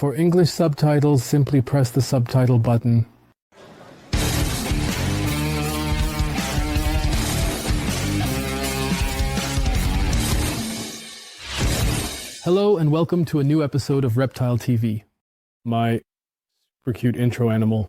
For English subtitles, simply press the subtitle button. Hello and welcome to a new episode of ReptilTV. My super cute intro animal.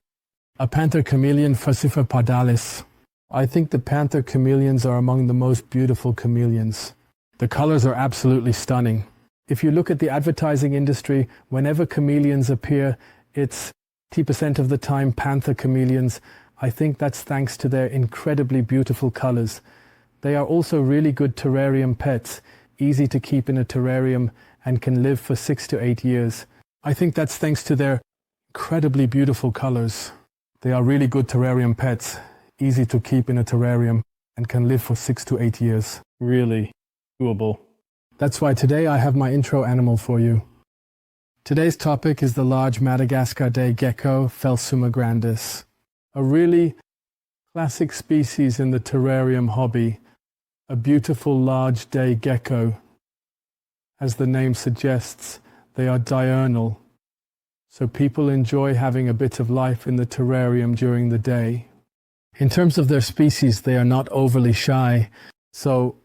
A panther chameleon, Phelsuma pardalis. I think the panther chameleons are among the most beautiful chameleons. The colors are absolutely stunning. If you look at the advertising industry, whenever chameleons appear, it's 80% of the time panther chameleons. I think that's thanks to their incredibly beautiful colors. They are also really good terrarium pets, easy to keep in a terrarium and can live for 6 to 8 years. I think that's thanks to their incredibly beautiful colors. They are really good terrarium pets, easy to keep in a terrarium and can live for 6 to 8 years. Really doable. That's why today I have my intro animal for you. Today's topic is the large Madagascar day gecko, Phelsuma grandis. A really classic species in the terrarium hobby. A beautiful large day gecko. As the name suggests, they are diurnal, so people enjoy having a bit of life in the terrarium during the day. In terms of their species, they are not overly shy, so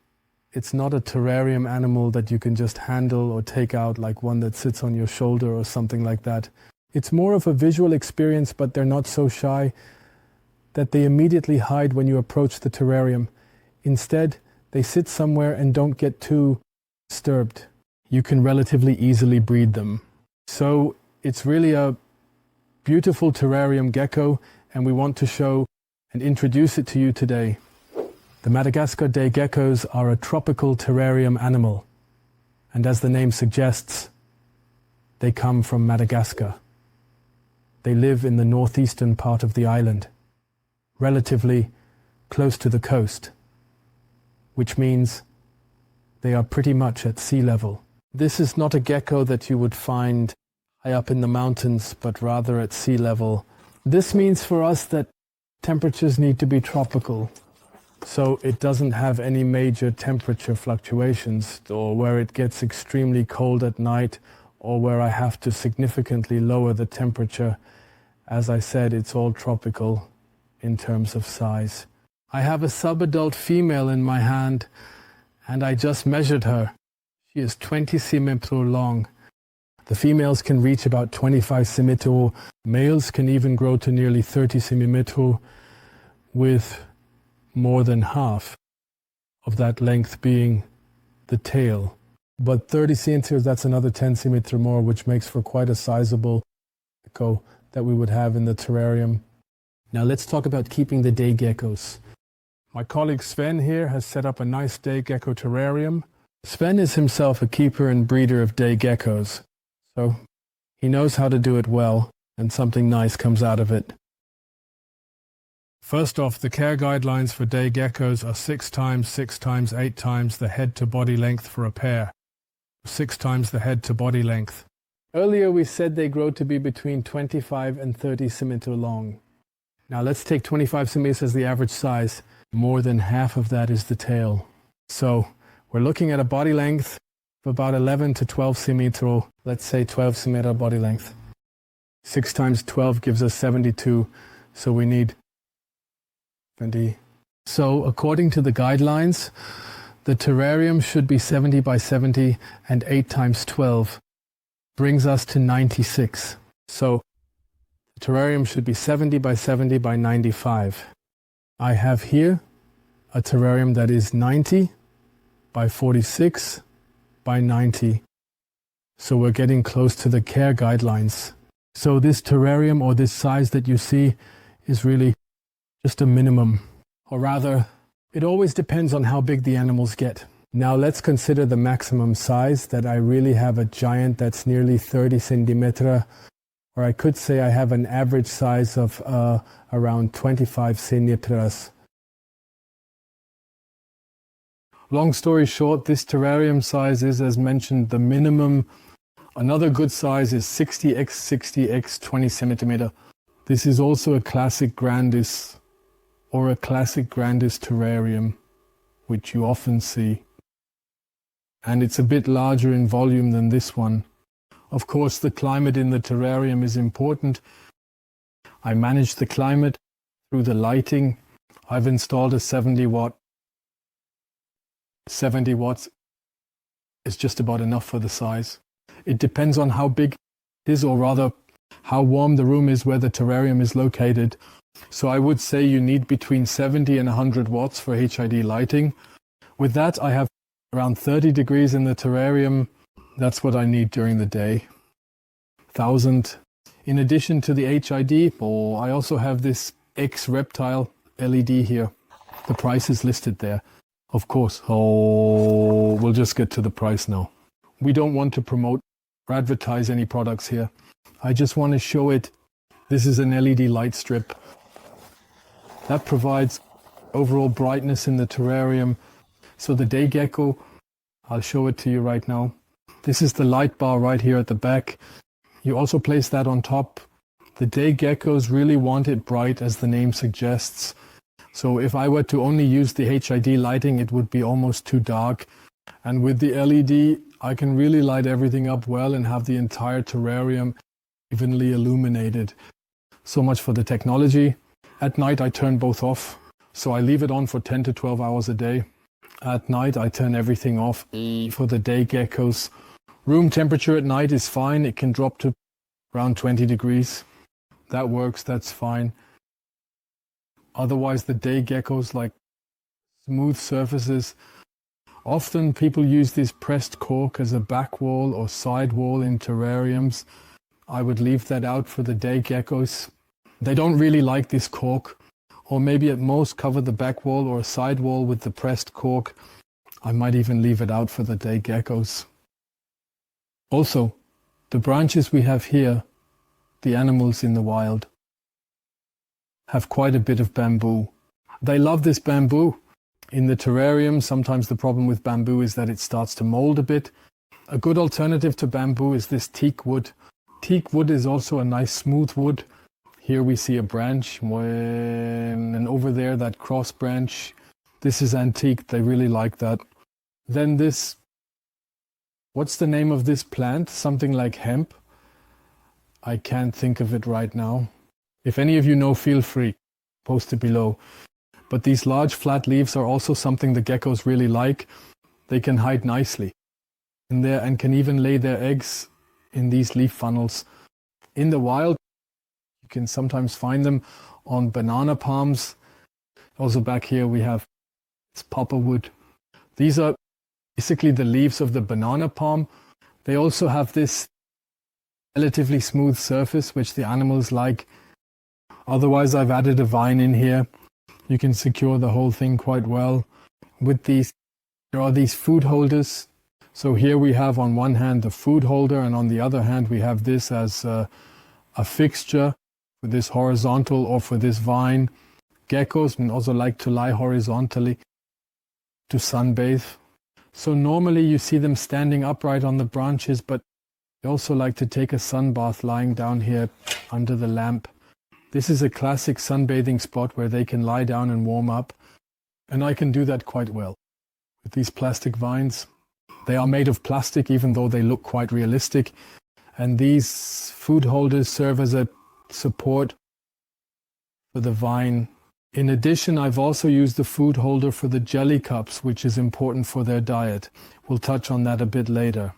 it's not a terrarium animal that you can just handle or take out like one that sits on your shoulder or something like that. It's more of a visual experience, but they're not so shy that they immediately hide when you approach the terrarium. Instead, they sit somewhere and don't get too disturbed. You can relatively easily breed them. So it's really a beautiful terrarium gecko, and we want to show and introduce it to you today. The Madagascar day geckos are a tropical terrarium animal, and as the name suggests, they come from Madagascar. They live in the northeastern part of the island, relatively close to the coast, which means they are pretty much at sea level. This is not a gecko that you would find high up in the mountains, but rather at sea level. This means for us that temperatures need to be tropical, so it doesn't have any major temperature fluctuations, or where it gets extremely cold at night, or where I have to significantly lower the temperature. As I said, it's all tropical in terms of size. I have a subadult female in my hand, and I just measured her. She is 20 centimeters long. The females can reach about 25 centimeters. Males can even grow to nearly 30 centimeters, with more than half of that length being the tail. But 30 centimeters, that's another 10 centimeters more, which makes for quite a sizable gecko that we would have in the terrarium. Now let's talk about keeping the day geckos. My colleague Sven here has set up a nice day gecko terrarium. Sven is himself a keeper and breeder of day geckos, so he knows how to do it well, and something nice comes out of it. First off, the care guidelines for day geckos are 6 times 6 times 8 times the head to body length for a pair. 6 times the head to body length. Earlier we said they grow to be between 25 and 30 centimeters long. Now let's take 25 centimeters as the average size. More than half of that is the tail. So we're looking at a body length of about 11 to 12 centimeters. Let's say 12 centimeter body length. 6 times 12 gives us 72, so we need 20. So according to the guidelines, the terrarium should be 70 by 70, and 8 times 12 brings us to 96. So the terrarium should be 70 by 70 by 95. I have here a terrarium that is 90 by 46 by 90. So we're getting close to the care guidelines. So this terrarium, or this size that you see, is really just a minimum. Or rather, it always depends on how big the animals get. Now let's consider the maximum size, that I really have a giant that's nearly 30 centimeters, or I could say I have an average size of around 25 centimeters. Long story short, this terrarium size is, as mentioned, the minimum. Another good size is 60x 20 centimeter. This is also a classic grandis, or a classic grandis terrarium, which you often see. And it's a bit larger in volume than this one. Of course, the climate in the terrarium is important. I manage the climate through the lighting. I've installed a 70 watt. 70 watts is just about enough for the size. It depends on how big it is, or rather how warm the room is where the terrarium is located. So I would say you need between 70 and 100 watts for HID lighting. With that, I have around 30 degrees in the terrarium. That's what I need during the day. 1000. In addition to the HID, I also have this X-Reptile LED here. The price is listed there. Of course, we'll just get to the price now. We don't want to promote or advertise any products here. I just want to show it. This is an LED light strip. That provides overall brightness in the terrarium. So the day gecko, I'll show it to you right now. This is the light bar right here at the back. You also place that on top. The day geckos really want it bright, as the name suggests. So if I were to only use the HID lighting, it would be almost too dark. And with the LED, I can really light everything up well and have the entire terrarium evenly illuminated. So much for the technology. At night, I turn both off. So I leave it on for 10 to 12 hours a day. At night, I turn everything off for the day geckos. Room temperature at night is fine. It can drop to around 20 degrees. That works, that's fine. Otherwise, the day geckos like smooth surfaces. Often people use this pressed cork as a back wall or side wall in terrariums. I would leave that out for the day geckos. They don't really like this cork, or maybe at most cover the back wall or a side wall with the pressed cork. I might even leave it out for the day geckos. Also, the branches we have here, the animals in the wild, have quite a bit of bamboo. They love this bamboo. In the terrarium, sometimes the problem with bamboo is that it starts to mold a bit. A good alternative to bamboo is this teak wood. Teak wood is also a nice smooth wood. Here we see a branch, and over there that cross branch. This is antique, they really like that. Then this, what's the name of this plant? Something like hemp? I can't think of it right now. If any of you know, feel free, post it below. But these large flat leaves are also something the geckos really like. They can hide nicely in there and can even lay their eggs in these leaf funnels. In the wild, you can sometimes find them on banana palms. Also back here we have this popperwood. These are basically the leaves of the banana palm. They also have this relatively smooth surface, which the animals like. Otherwise, I've added a vine in here. You can secure the whole thing quite well. With these, there are these food holders. So here we have on one hand the food holder, and on the other hand we have this as a fixture for this horizontal or for this vine. Geckos also like to lie horizontally to sunbathe. So normally you see them standing upright on the branches, but they also like to take a sun bath lying down here under the lamp. This is a classic sunbathing spot where they can lie down and warm up. And I can do that quite well with these plastic vines. They are made of plastic, even though they look quite realistic. And these food holders serve as a support for the vine. In addition, I've also used the food holder for the jelly cups, which is important for their diet. We'll touch on that a bit later.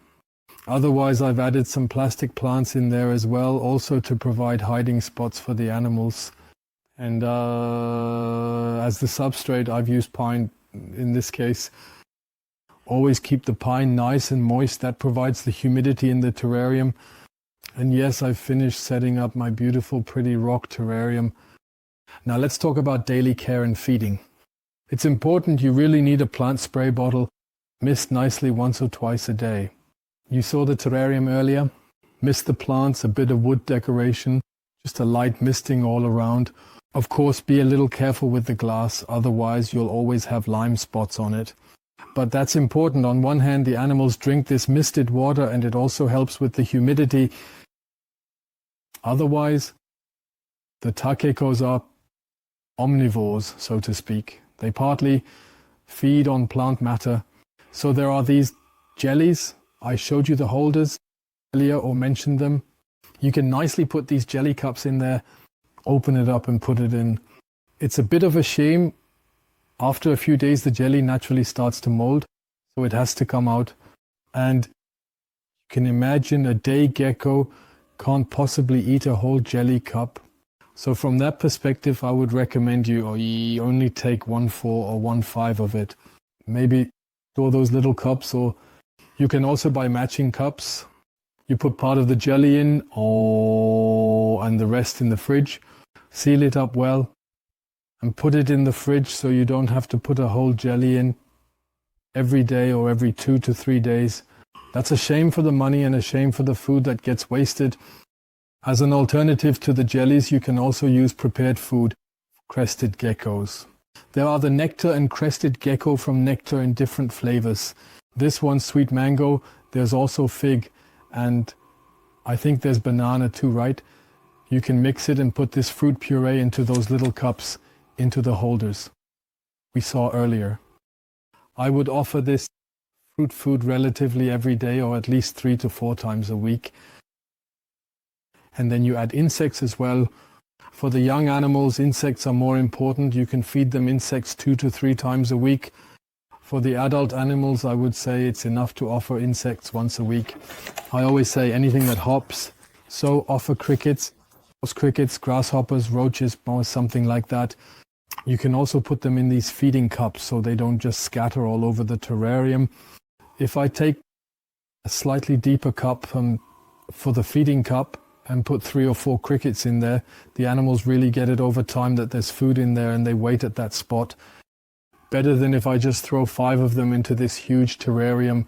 Otherwise, I've added some plastic plants in there as well, also to provide hiding spots for the animals. And as the substrate, I've used pine in this case. Always keep the pine nice and moist. That provides the humidity in the terrarium. And yes, I've finished setting up my beautiful, pretty rock terrarium. Now let's talk about daily care and feeding. It's important. You really need a plant spray bottle, mist nicely once or twice a day. You saw the terrarium earlier. Mist the plants, a bit of wood decoration, just a light misting all around. Of course, be a little careful with the glass, otherwise you'll always have lime spots on it. But that's important. On one hand, the animals drink this misted water and it also helps with the humidity. Otherwise, the takekos are omnivores, so to speak. They partly feed on plant matter. So there are these jellies. I showed you the holders. earlier or mentioned them, you can nicely put these jelly cups in there, open it up and put it in. It's a bit of a shame. After a few days, the jelly naturally starts to mold, so it has to come out. And you can imagine a day gecko can't possibly eat a whole jelly cup. So from that perspective, I would recommend you only take 1/4 or 1/5 of it. Maybe store those little cups, or you can also buy matching cups. You put part of the jelly in, and the rest in the fridge. Seal it up well and put it in the fridge so you don't have to put a whole jelly in every day or every 2 to 3 days. That's a shame for the money and a shame for the food that gets wasted. As an alternative to the jellies, you can also use prepared food for crested geckos. There are the Nekton and Crested Gecko from Nekton in different flavors. This one's sweet mango. There's also fig, and I think there's banana too, right? You can mix it and put this fruit puree into those little cups, into the holders we saw earlier. I would offer this fruit food relatively every day, or at least 3 to 4 times a week. And then you add insects as well. For the young animals, insects are more important. You can feed them insects 2 to 3 times a week. For the adult animals, I would say it's enough to offer insects once a week. I always say anything that hops, so offer crickets, grasshoppers, roaches, mouse, something like that. You can also put them in these feeding cups so they don't just scatter all over the terrarium. If I take a slightly deeper cup for the feeding cup and put 3 or 4 crickets in there, the animals really get it over time that there's food in there and they wait at that spot. Better than if I just throw 5 of them into this huge terrarium.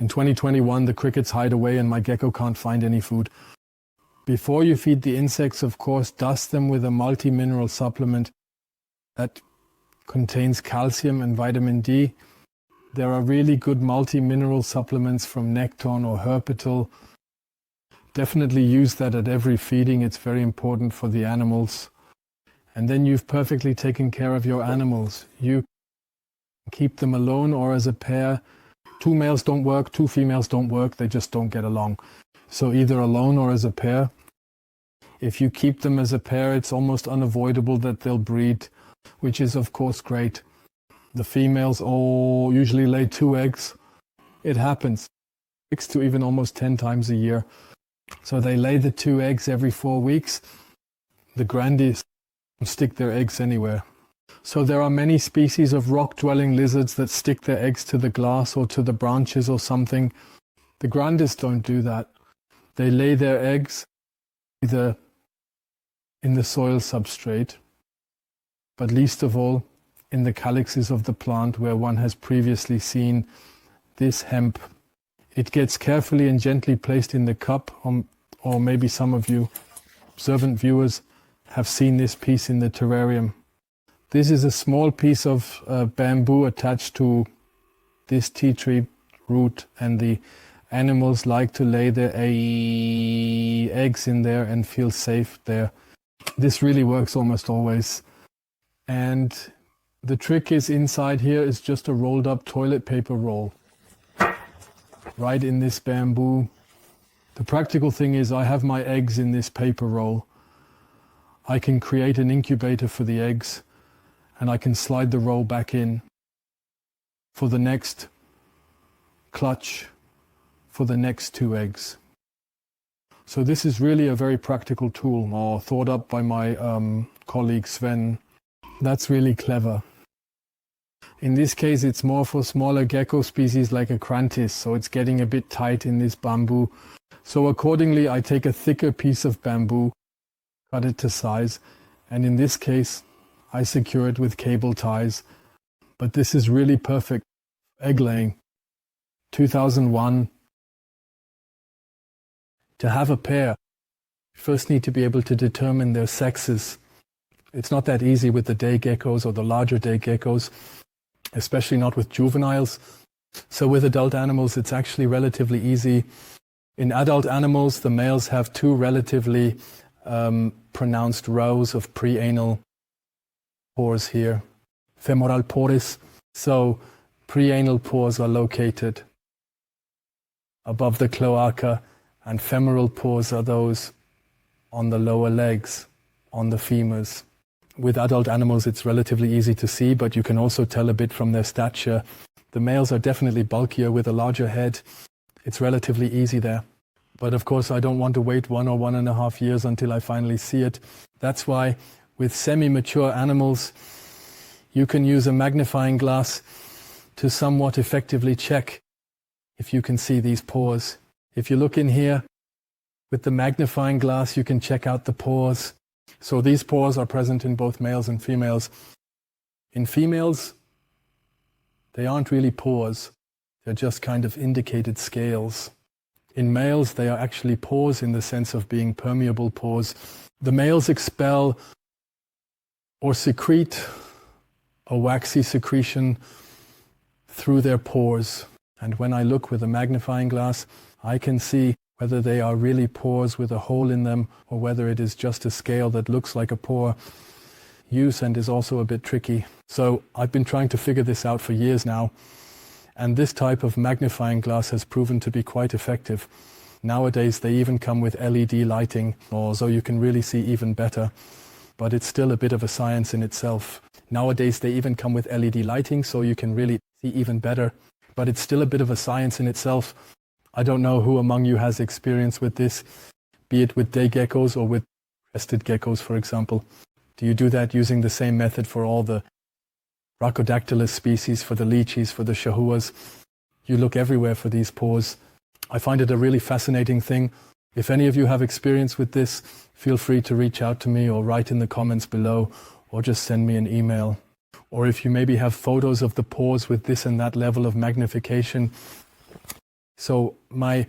In 2021, the crickets hide away and my gecko can't find any food. Before you feed the insects, of course, dust them with a multi-mineral supplement that contains calcium and vitamin D. There are really good multi-mineral supplements from Nekton or ReptilTV. Definitely use that at every feeding. It's very important for the animals. And then you've perfectly taken care of your animals. You keep them alone or as a pair. 2 males don't work, 2 females don't work. They just don't get along. So either alone or as a pair. If you keep them as a pair, it's almost unavoidable that they'll breed, which is of course great. The females usually lay 2 eggs. It happens 6 to even almost 10 times a year. So they lay the 2 eggs every 4 weeks. The grandis stick their eggs anywhere. So there are many species of rock-dwelling lizards that stick their eggs to the glass or to the branches or something. The grandis don't do that. They lay their eggs either in the soil substrate, but least of all in the calyxes of the plant where one has previously seen this hemp. It gets carefully and gently placed in the cup, or maybe some of you observant viewers have seen this piece in the terrarium. This is a small piece of bamboo attached to this tea tree root, and the animals like to lay their eggs in there and feel safe there. This really works almost always. And the trick is inside here is just a rolled up toilet paper roll. Right in this bamboo. The practical thing is I have my eggs in this paper roll. I can create an incubator for the eggs and I can slide the roll back in for the next clutch for the next 2 eggs. So this is really a very practical tool, thought up by my colleague Sven. That's really clever. In this case, it's more for smaller gecko species like a grandis, so it's getting a bit tight in this bamboo. So accordingly, I take a thicker piece of bamboo, cut it to size, and in this case, I secure it with cable ties. But this is really perfect. Egg laying. 2001. To have a pair, you first need to be able to determine their sexes. It's not that easy with the day geckos or the larger day geckos, especially not with juveniles. So with adult animals, it's actually relatively easy. In adult animals, the males have 2 relatively pronounced rows of preanal pores here, femoral pores. So preanal pores are located above the cloaca And femoral pores are those on the lower legs, on the femurs. With adult animals, it's relatively easy to see, but you can also tell a bit from their stature. The males are definitely bulkier with a larger head. It's relatively easy there. But of course, I don't want to wait 1 or 1.5 years until I finally see it. That's why with semi-mature animals, you can use a magnifying glass to somewhat effectively check if you can see these pores. If you look in here with the magnifying glass, you can check out the pores. So these pores are present in both males and females. In females, they aren't really pores. They're just kind of indicated scales. In males, they are actually pores in the sense of being permeable pores. The males expel or secrete a waxy secretion through their pores. And when I look with a magnifying glass, I can see whether they are really pores with a hole in them or whether it is just a scale that looks like a pore. Use and is also a bit tricky. So I've been trying to figure this out for years now. And this type of magnifying glass has proven to be quite effective. Nowadays they even come with LED lighting, so you can really see even better. But it's still a bit of a science in itself. Nowadays they even come with LED lighting, so you can really see even better. But it's still a bit of a science in itself. I don't know who among you has experience with this, be it with day geckos or with crested geckos, for example. Do you do that using the same method for all the Brachyodactylus species, for the lychees, for the shahuas? You look everywhere for these pores. I find it a really fascinating thing. If any of you have experience with this, feel free to reach out to me or write in the comments below or just send me an email. Or if you maybe have photos of the pores with this and that level of magnification. So my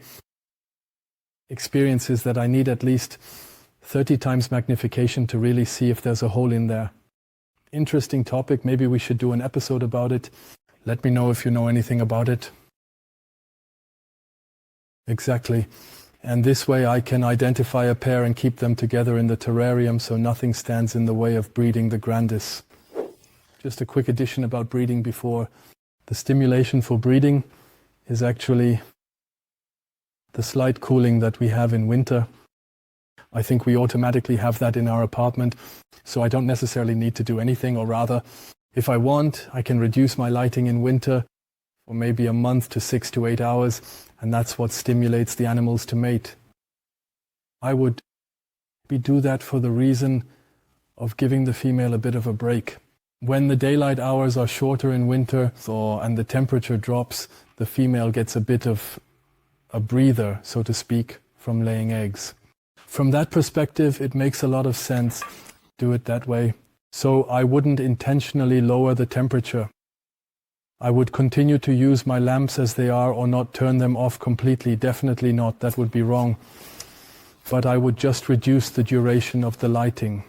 experience is that I need at least 30 times magnification to really see if there's a hole in there. Interesting topic. Maybe we should do an episode about it. Let me know if you know anything about it. Exactly. And this way I can identify a pair and keep them together in the terrarium so nothing stands in the way of breeding the grandis. Just a quick addition about breeding before. The stimulation for breeding is actually the slight cooling that we have in winter. I think we automatically have that in our apartment, so I don't necessarily need to do anything, or rather, if I want, I can reduce my lighting in winter for maybe a month to 6 to 8 hours, and that's what stimulates the animals to mate. I would do that for the reason of giving the female a bit of a break. When the daylight hours are shorter in winter and the temperature drops, the female gets a bit of a breather, so to speak, from laying eggs. From that perspective, it makes a lot of sense to do it that way. So I wouldn't intentionally lower the temperature. I would continue to use my lamps as they are or not turn them off completely. Definitely not. That would be wrong. But I would just reduce the duration of the lighting.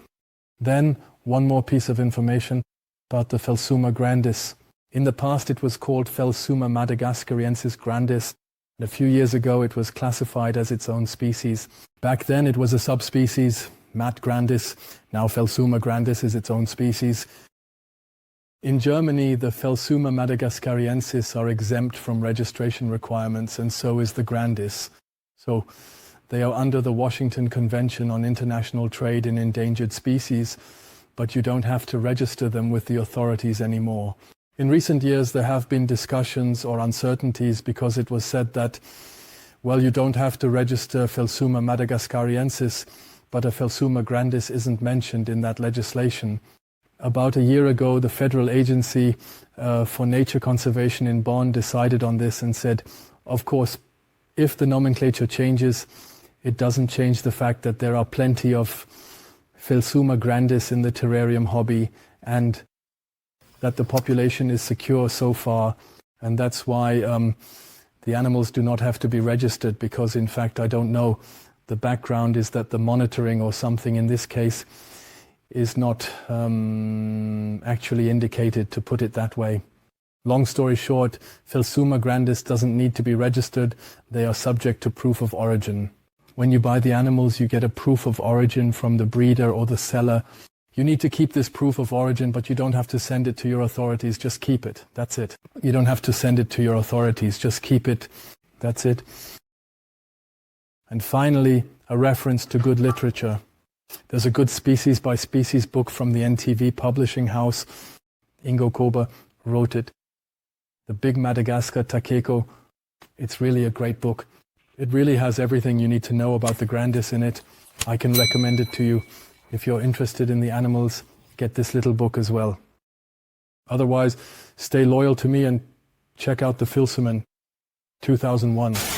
Then, one more piece of information about the Phelsuma grandis. In the past, it was called Phelsuma madagascariensis grandis. A few years ago, it was classified as its own species. Back then, it was a subspecies, Mat grandis. Now Phelsuma grandis is its own species. In Germany, the Phelsuma madagascariensis are exempt from registration requirements, and so is the grandis. So they are under the Washington Convention on International Trade in Endangered Species, but you don't have to register them with the authorities anymore. In recent years, there have been discussions or uncertainties because it was said that, well, you don't have to register Phelsuma madagascariensis, but a Phelsuma grandis isn't mentioned in that legislation. About a year ago, the Federal Agency for Nature Conservation in Bonn decided on this and said, of course, if the nomenclature changes, it doesn't change the fact that there are plenty of Phelsuma grandis in the terrarium hobby and that the population is secure so far, and that's why the animals do not have to be registered, because in fact I don't know, the background is that the monitoring or something in this case is not actually indicated, to put it that way. Long story short, Phelsuma grandis doesn't need to be registered. They are subject to proof of origin. When you buy the animals, you get a proof of origin from the breeder or the seller. You need to keep this proof of origin, but you don't have to send it to your authorities. Just keep it. That's it. You don't have to send it to your authorities. Just keep it. That's it. And finally, a reference to good literature. There's a good species by species book from the NTV publishing house. Ingo Kober wrote it. The Big Madagascar Takeko. It's really a great book. It really has everything you need to know about the grandis in it. I can recommend it to you. If you're interested in the animals, get this little book as well. Otherwise, stay loyal to me and check out the Phelsuma 2001.